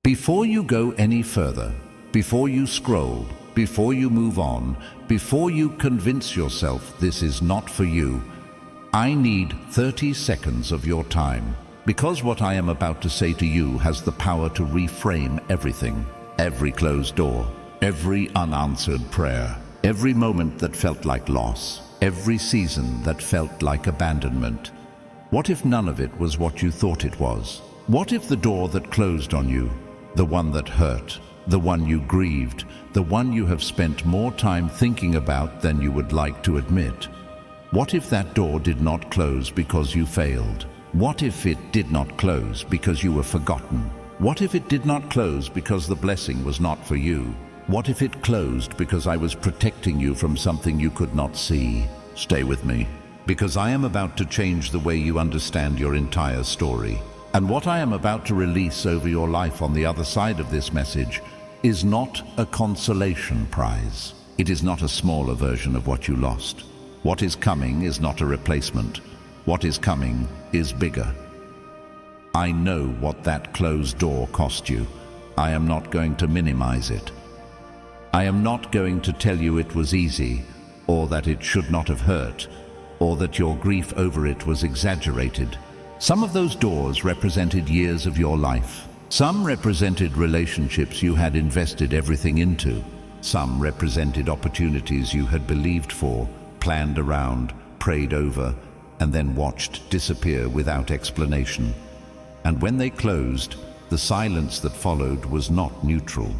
Before you go any further, before you scroll, before you move on, before you convince yourself this is not for you, I need 30 seconds of your time, because what I am about to say to you has the power to reframe everything. Every closed door, every unanswered prayer, every moment that felt like loss, every season that felt like abandonment. What if none of it was what you thought it was? What if the door that closed on you, the one that hurt, the one you grieved, the one you have spent more time thinking about than you would like to admit? What if that door did not close because you failed? What if it did not close because you were forgotten? What if it did not close because the blessing was not for you? What if it closed because I was protecting you from something you could not see? Stay with me, because I am about to change the way you understand your entire story. And what I am about to release over your life on the other side of this message is not a consolation prize. It is not a smaller version of what you lost. What is coming is not a replacement. What is coming is bigger. I know what that closed door cost you. I am not going to minimize it. I am not going to tell you it was easy, or that it should not have hurt, or that your grief over it was exaggerated. Some of those doors represented years of your life. Some represented relationships you had invested everything into. Some represented opportunities you had believed for, planned around, prayed over, and then watched disappear without explanation. And when they closed, the silence that followed was not neutral.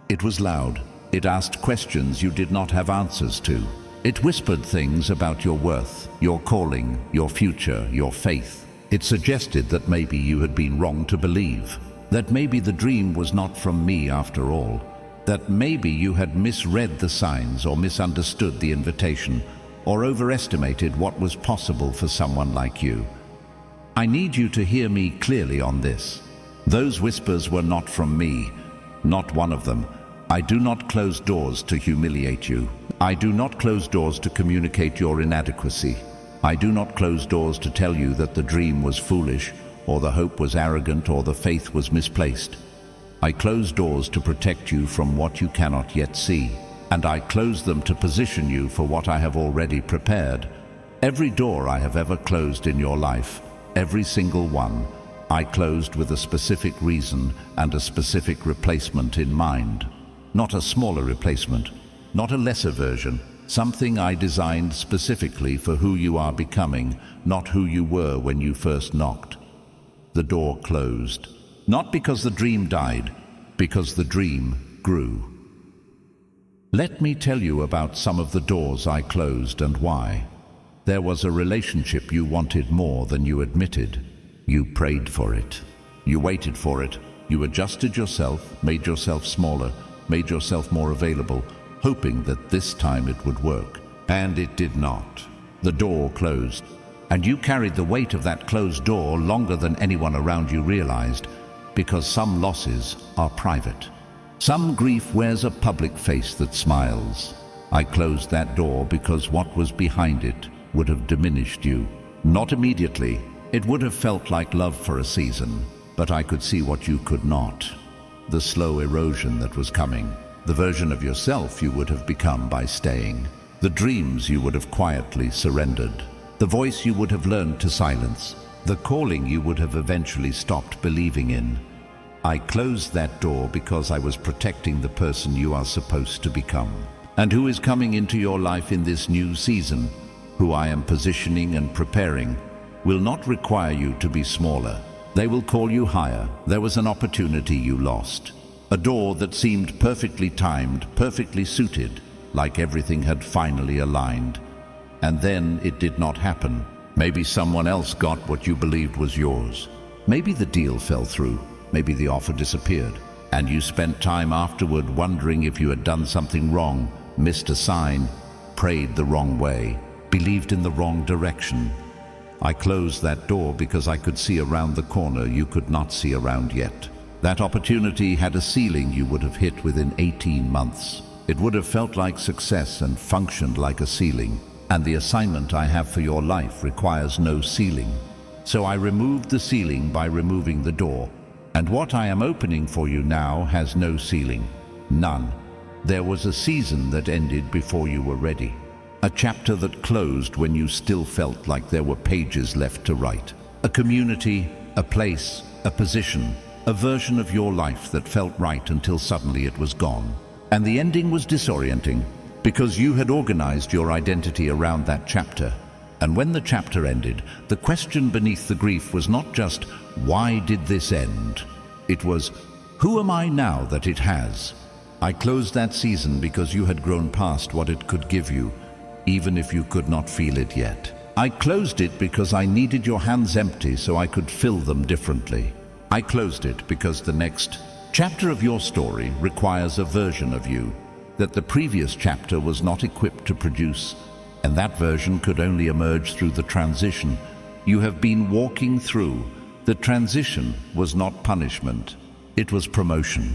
It was loud. It asked questions you did not have answers to. It whispered things about your worth, your calling, your future, your faith. It suggested that maybe you had been wrong to believe, that maybe the dream was not from me after all, that maybe you had misread the signs or misunderstood the invitation, or overestimated what was possible for someone like you. I need you to hear me clearly on this. Those whispers were not from me, not one of them. I do not close doors to humiliate you. I do not close doors to communicate your inadequacy. I do not close doors to tell you that the dream was foolish, or the hope was arrogant, or the faith was misplaced. I close doors to protect you from what you cannot yet see, and I close them to position you for what I have already prepared. Every door I have ever closed in your life, every single one, I closed with a specific reason and a specific replacement in mind. Not a smaller replacement, not a lesser version, something I designed specifically for who you are becoming, not who you were when you first knocked. The door closed, not because the dream died, because the dream grew. Let me tell you about some of the doors I closed and why. There was a relationship you wanted more than you admitted. You prayed for it. You waited for it. You adjusted yourself, made yourself smaller, made yourself more available, hoping that this time it would work. And it did not. The door closed, and you carried the weight of that closed door longer than anyone around you realized, because some losses are private. Some grief wears a public face that smiles. I closed that door because what was behind it would have diminished you. Not immediately. It would have felt like love for a season, but I could see what you could not. The slow erosion that was coming, the version of yourself you would have become by staying, the dreams you would have quietly surrendered, the voice you would have learned to silence, the calling you would have eventually stopped believing in. I closed that door because I was protecting the person you are supposed to become, and who is coming into your life in this new season, who I am positioning and preparing, will not require you to be smaller. They will call you higher. There was an opportunity you lost. A door that seemed perfectly timed, perfectly suited, like everything had finally aligned. And then it did not happen. Maybe someone else got what you believed was yours. Maybe the deal fell through. Maybe the offer disappeared. And you spent time afterward wondering if you had done something wrong, missed a sign, prayed the wrong way, believed in the wrong direction. I closed that door because I could see around the corner you could not see around yet. That opportunity had a ceiling you would have hit within 18 months. It would have felt like success and functioned like a ceiling. And the assignment I have for your life requires no ceiling. So I removed the ceiling by removing the door. And what I am opening for you now has no ceiling. None. There was a season that ended before you were ready. A chapter that closed when you still felt like there were pages left to write. A community, a place, a position, a version of your life that felt right until suddenly it was gone. And the ending was disorienting because you had organized your identity around that chapter. And when the chapter ended, the question beneath the grief was not just, why did this end? It was, who am I now that it has? I closed that season because you had grown past what it could give you, even if you could not feel it yet. I closed it because I needed your hands empty so I could fill them differently. I closed it because the next chapter of your story requires a version of you that the previous chapter was not equipped to produce, and that version could only emerge through the transition you have been walking through. The transition was not punishment, it was promotion.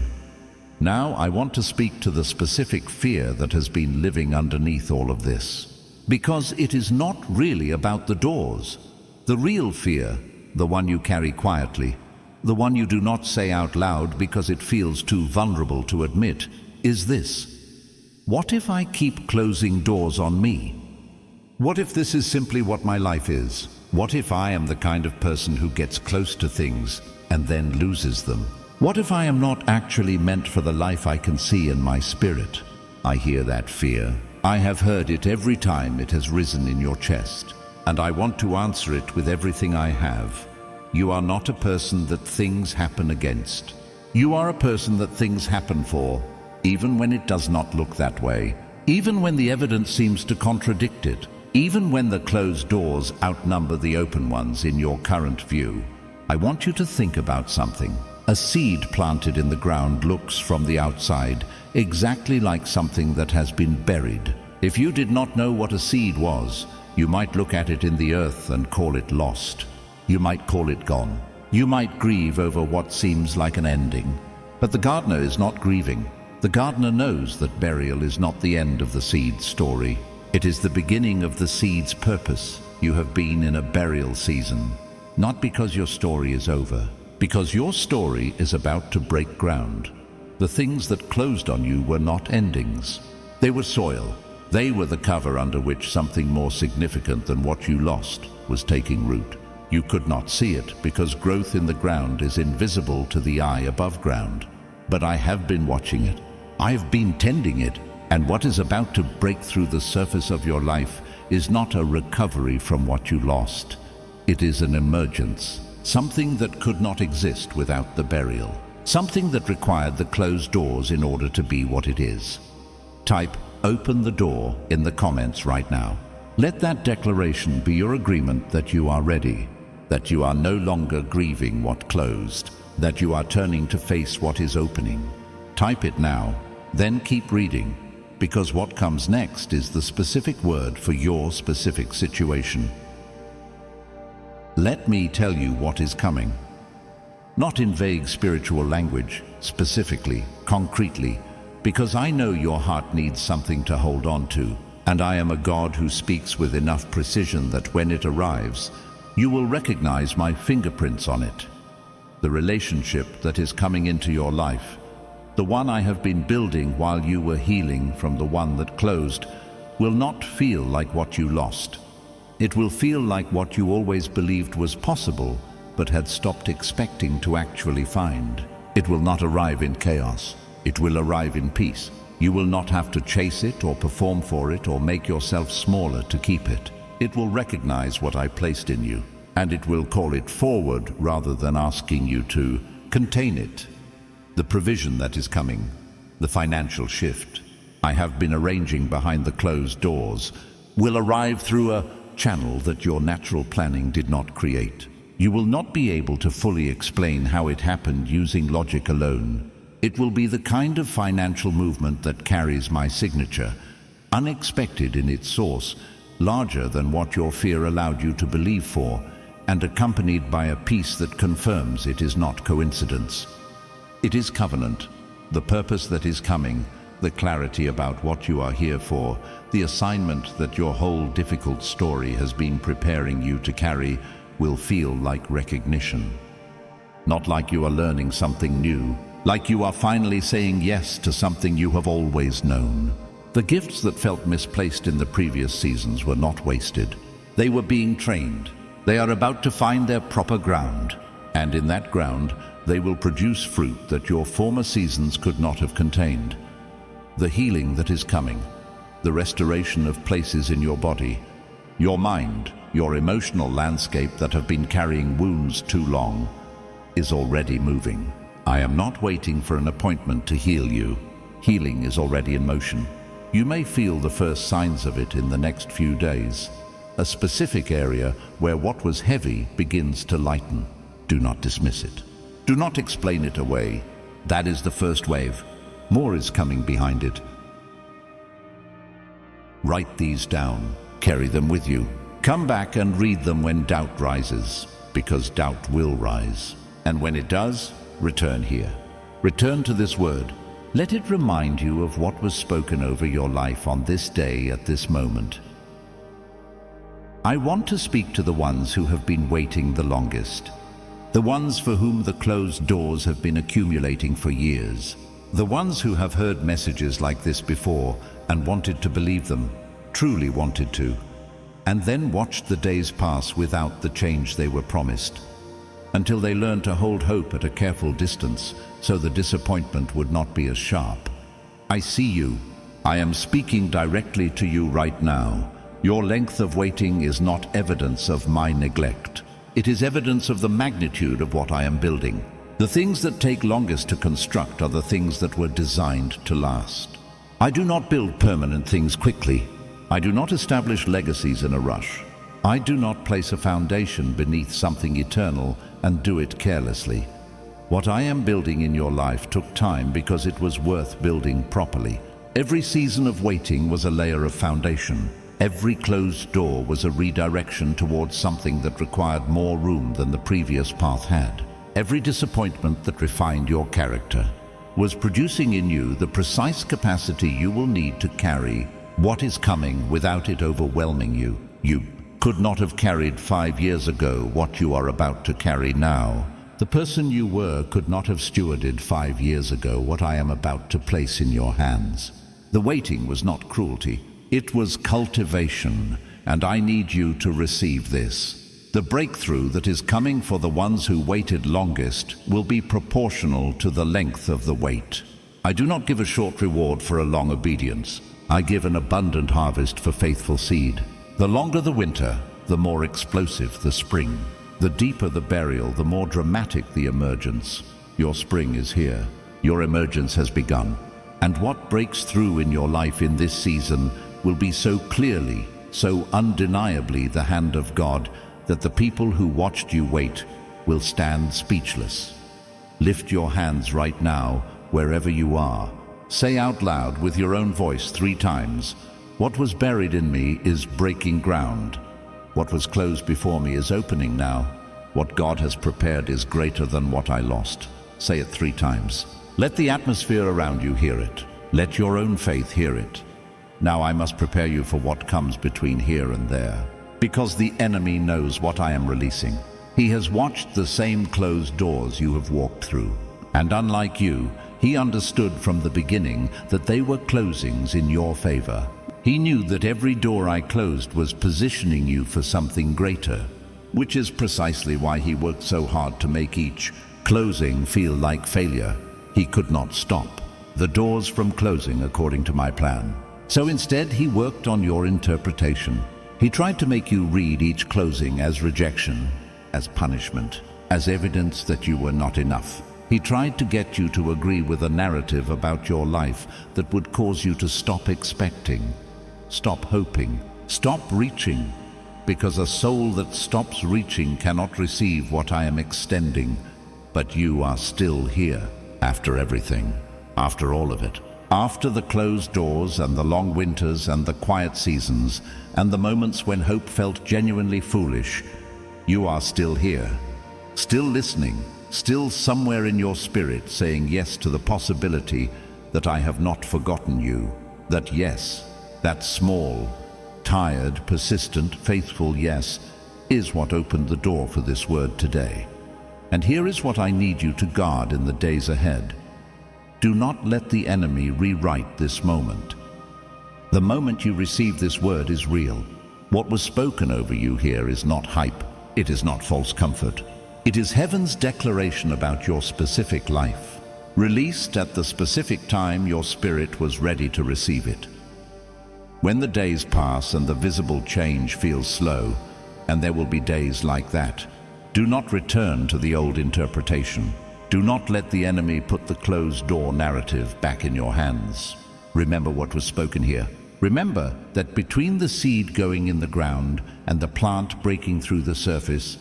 Now I want to speak to the specific fear that has been living underneath all of this. Because it is not really about the doors. The real fear, the one you carry quietly, the one you do not say out loud because it feels too vulnerable to admit, is this. What if I keep closing doors on me? What if this is simply what my life is? What if I am the kind of person who gets close to things and then loses them? What if I am not actually meant for the life I can see in my spirit? I hear that fear. I have heard it every time it has risen in your chest, and I want to answer it with everything I have. You are not a person that things happen against. You are a person that things happen for, even when it does not look that way, even when the evidence seems to contradict it, even when the closed doors outnumber the open ones in your current view. I want you to think about something. A seed planted in the ground looks from the outside exactly like something that has been buried. If you did not know what a seed was, you might look at it in the earth and call it lost. You might call it gone. You might grieve over what seems like an ending. But the gardener is not grieving. The gardener knows that burial is not the end of the seed's story. It is the beginning of the seed's purpose. You have been in a burial season, not because your story is over, because your story is about to break ground. The things that closed on you were not endings. They were soil. They were the cover under which something more significant than what you lost was taking root. You could not see it because growth in the ground is invisible to the eye above ground. But I have been watching it. I have been tending it. And what is about to break through the surface of your life is not a recovery from what you lost. It is an emergence. Something that could not exist without the burial. Something that required the closed doors in order to be what it is. Type "open the door" in the comments right now. Let that declaration be your agreement that you are ready, that you are no longer grieving what closed, that you are turning to face what is opening. Type it now, then keep reading, because what comes next is the specific word for your specific situation. Let me tell you what is coming. Not in vague spiritual language, specifically, concretely, because I know your heart needs something to hold on to, and I am a God who speaks with enough precision that when it arrives, you will recognize my fingerprints on it. The relationship that is coming into your life, the one I have been building while you were healing from the one that closed, will not feel like what you lost. It will feel like what you always believed was possible, but had stopped expecting to actually find. It will not arrive in chaos. It will arrive in peace. You will not have to chase it or perform for it or make yourself smaller to keep it. It will recognize what I placed in you, and it will call it forward rather than asking you to contain it. The provision that is coming, the financial shift I have been arranging behind the closed doors, will arrive through a channel that your natural planning did not create. You will not be able to fully explain how it happened using logic alone. It will be the kind of financial movement that carries my signature, unexpected in its source, larger than what your fear allowed you to believe for, and accompanied by a peace that confirms it is not coincidence. It is covenant, the purpose that is coming, the clarity about what you are here for, the assignment that your whole difficult story has been preparing you to carry will feel like recognition. not like you are learning something new, like you are finally saying yes to something you have always known. The gifts that felt misplaced in the previous seasons were not wasted. They were being trained. They are about to find their proper ground, and in that ground, they will produce fruit that your former seasons could not have contained. The healing that is coming, the restoration of places in your body, your mind, your emotional landscape that have been carrying wounds too long, is already moving. I am not waiting for an appointment to heal you. Healing is already in motion. You may feel the first signs of it in the next few days. A specific area where what was heavy begins to lighten. Do not dismiss it. Do not explain it away. That is the first wave. More is coming behind it. Write these down. Carry them with you. Come back and read them when doubt rises, because doubt will rise. And when it does, return here. Return to this word. Let it remind you of what was spoken over your life on this day at this moment. I want to speak to the ones who have been waiting the longest. The ones for whom the closed doors have been accumulating for years. The ones who have heard messages like this before and wanted to believe them, truly wanted to, and then watched the days pass without the change they were promised, until they learned to hold hope at a careful distance so the disappointment would not be as sharp. I see you. I am speaking directly to you right now. Your length of waiting is not evidence of my neglect. It is evidence of the magnitude of what I am building. The things that take longest to construct are the things that were designed to last. I do not build permanent things quickly. I do not establish legacies in a rush. I do not place a foundation beneath something eternal and do it carelessly. What I am building in your life took time because it was worth building properly. Every season of waiting was a layer of foundation. Every closed door was a redirection towards something that required more room than the previous path had. Every disappointment that refined your character was producing in you the precise capacity you will need to carry what is coming without it overwhelming you. You could not have carried 5 years ago what you are about to carry now. The person you were could not have stewarded 5 years ago what I am about to place in your hands. The waiting was not cruelty. It was cultivation, and I need you to receive this. The breakthrough that is coming for the ones who waited longest will be proportional to the length of the wait. I do not give a short reward for a long obedience. I give an abundant harvest for faithful seed. The longer the winter, the more explosive the spring. The deeper the burial, the more dramatic the emergence. Your spring is here. Your emergence has begun. And what breaks through in your life in this season will be so clearly, so undeniably the hand of God that the people who watched you wait will stand speechless. Lift your hands right now, wherever you are. Say out loud with your own voice 3 times, "What was buried in me is breaking ground. What was closed before me is opening now. What God has prepared is greater than what I lost." Say it 3 times. Let the atmosphere around you hear it. Let your own faith hear it. Now I must prepare you for what comes between here and there, because the enemy knows what I am releasing. He has watched the same closed doors you have walked through, and unlike you, he understood from the beginning that they were closings in your favor. He knew that every door I closed was positioning you for something greater, which is precisely why he worked so hard to make each closing feel like failure. He could not stop the doors from closing according to my plan. So instead, he worked on your interpretation. He tried to make you read each closing as rejection, as punishment, as evidence that you were not enough. He tried to get you to agree with a narrative about your life that would cause you to stop expecting, stop hoping, stop reaching, because a soul that stops reaching cannot receive what I am extending. But you are still here, after everything, after all of it. After the closed doors and the long winters and the quiet seasons and the moments when hope felt genuinely foolish, you are still here, still listening, still somewhere in your spirit saying yes to the possibility that I have not forgotten you. That yes, that small, tired, persistent, faithful yes is what opened the door for this word today. And here is what I need you to guard in the days ahead. Do not let the enemy rewrite this moment. The moment you receive this word is real. What was spoken over you here is not hype. It is not false comfort. It is heaven's declaration about your specific life, released at the specific time your spirit was ready to receive it. When the days pass and the visible change feels slow, and there will be days like that, do not return to the old interpretation. Do not let the enemy put the closed door narrative back in your hands. Remember what was spoken here. Remember that between the seed going in the ground and the plant breaking through the surface,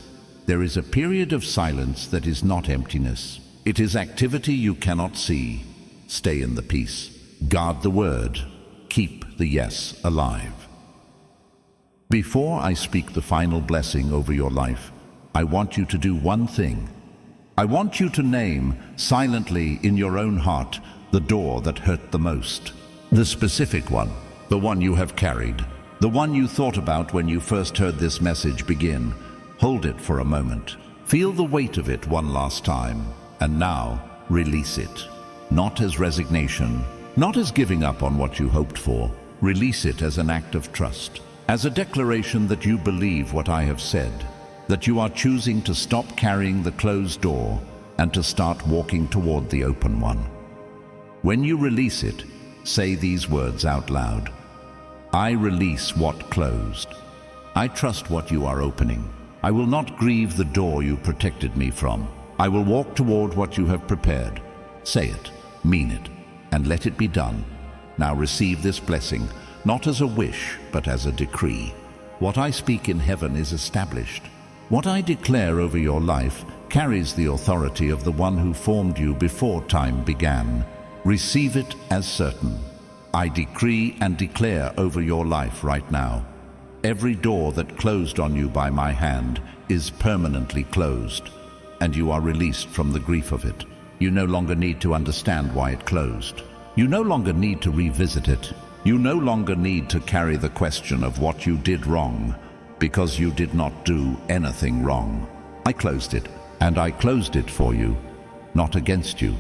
there is a period of silence that is not emptiness. It is activity you cannot see. Stay in the peace. Guard the word. Keep the yes alive. Before I speak the final blessing over your life, I want you to do one thing. I want you to name silently in your own heart the door that hurt the most. The specific one, the one you have carried, the one you thought about when you first heard this message begin. Hold it for a moment. Feel the weight of it one last time, and now release it. Not as resignation, not as giving up on what you hoped for. Release it as an act of trust, as a declaration that you believe what I have said, that you are choosing to stop carrying the closed door and to start walking toward the open one. When you release it, say these words out loud. I release what closed. I trust what you are opening. I will not grieve the door you protected me from. I will walk toward what you have prepared. Say it, mean it, and let it be done. Now receive this blessing, not as a wish, but as a decree. What I speak in heaven is established. What I declare over your life carries the authority of the one who formed you before time began. Receive it as certain. I decree and declare over your life right now. Every door that closed on you by my hand is permanently closed, and you are released from the grief of it. You no longer need to understand why it closed. You no longer need to revisit it. You no longer need to carry the question of what you did wrong, because you did not do anything wrong. I closed it, and I closed it for you, not against you.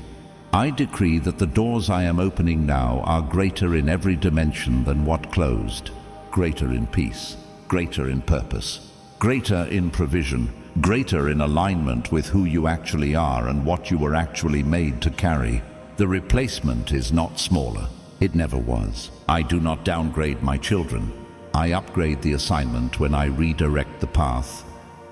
I decree that the doors I am opening now are greater in every dimension than what closed. Greater in peace, greater in purpose, greater in provision, greater in alignment with who you actually are and what you were actually made to carry. The replacement is not smaller. It never was. I do not downgrade my children. I upgrade the assignment when I redirect the path.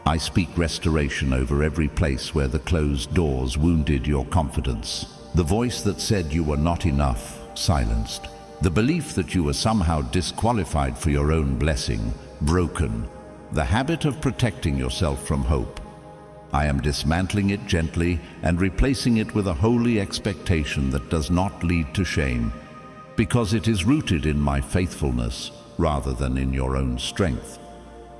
I speak restoration over every place where the closed doors wounded your confidence. The voice that said you were not enough, silenced. The belief that you were somehow disqualified for your own blessing, broken. The habit of protecting yourself from hope. I am dismantling it gently and replacing it with a holy expectation that does not lead to shame, because it is rooted in my faithfulness rather than in your own strength.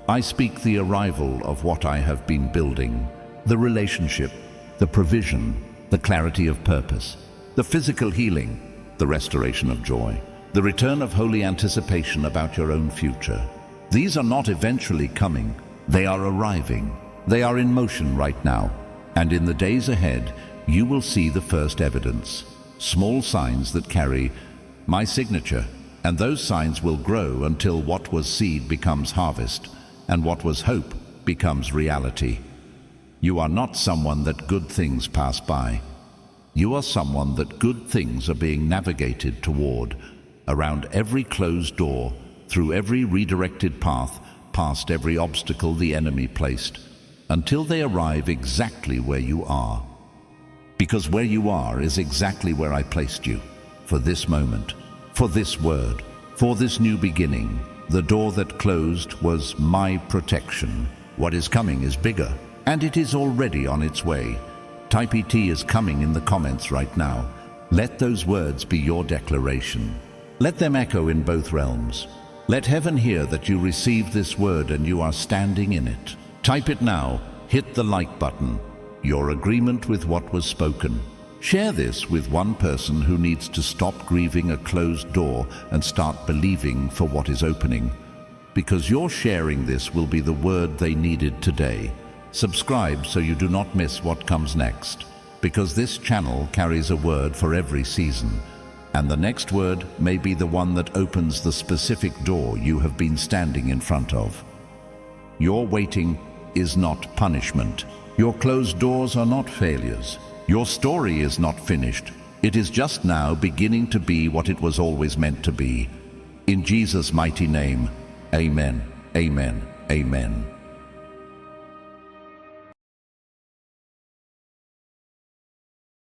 I speak the arrival of what I have been building, the relationship, the provision, the clarity of purpose, the physical healing, the restoration of joy, the return of holy anticipation about your own future. These are not eventually coming, they are arriving. They are in motion right now, and in the days ahead, you will see the first evidence, small signs that carry my signature, and those signs will grow until what was seed becomes harvest, and what was hope becomes reality. You are not someone that good things pass by. You are someone that good things are being navigated toward, around every closed door, through every redirected path, past every obstacle the enemy placed, until they arrive exactly where you are. Because where you are is exactly where I placed you, for this moment, for this word, for this new beginning. The door that closed was my protection. What is coming is bigger, and it is already on its way. Type ET is coming in the comments right now. Let those words be your declaration. Let them echo in both realms. Let heaven hear that you received this word and you are standing in it. Type it now. Hit the like button. Your agreement with what was spoken. Share this with one person who needs to stop grieving a closed door and start believing for what is opening. Because your sharing this will be the word they needed today. Subscribe so you do not miss what comes next, because this channel carries a word for every season, and the next word may be the one that opens the specific door you have been standing in front of. Your waiting is not punishment. Your closed doors are not failures. Your story is not finished. It is just now beginning to be what it was always meant to be. In Jesus' mighty name, amen, amen, amen.